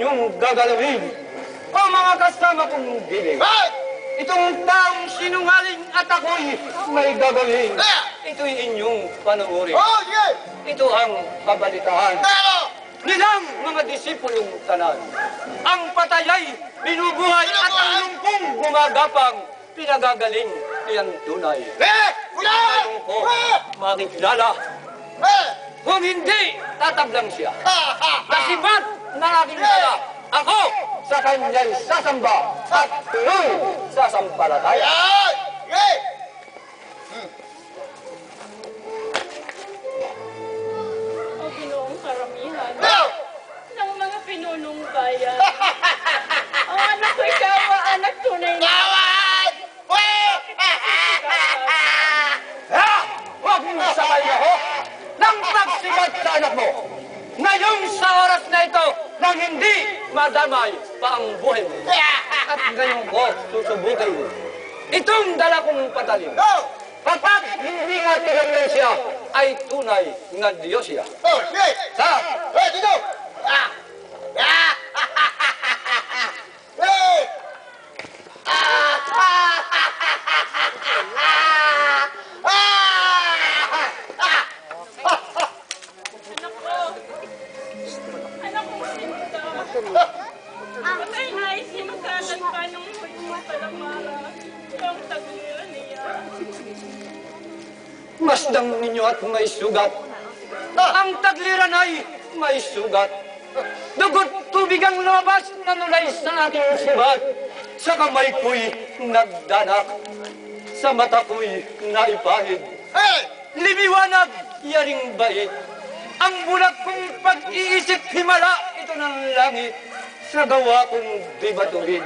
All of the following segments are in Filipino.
inyong gagalawin. O mga kasama kong giling. Itong taong sinungaling at ako'y may gagawin. Ito'y inyong panoorin. Ito ang kabalitaan nilang mga disipulong tanan. Ang patayay binubuhay at ang lungkong gumagapang pinagagaling niyan tunay. Ngayon ko makikilala. Kung hindi, tatablang siya. Kasibat ng aking dala. Ako sa kanyang sasamba at tuloy sa sampalataya. O Ginoong karamihan ng mga pinunong bayan. Ang anak ko ikaw, anak tunay na. Huwag mo sabay ako ng pagsikat sa anak mo. Ngayong sa oras na ito, nang hindi madamay pa ang buhay mo. At ngayon ko susubukin mo. Itong dala kong patalin. Kapag hindi nga tinanglan siya, ay tunay nga Diyos siya. Sa! Dito! Anak ko, sinta. Patay na isinakalan pa nung palamara. Ang taglira niya. Masdang ninyo at may sugat. Ang tagliran ay may sugat. Dugot tubig ang lumabas na nulay sa aking sugat. Sa kamay ko'y nagdanak. Sa mata ko'y naipahid. Limiwanag, yaring bait. Ang bulag kong pag-iisip himala, ito ng langit. Sa gawa kong di batuhin.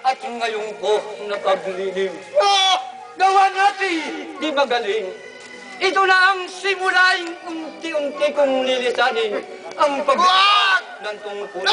At ngayon ko napaglilim. Gawa natin di magaling. Ito na ang simulaing unti-unti kong lilisanin. Ang pag-iisip ng tungkulin.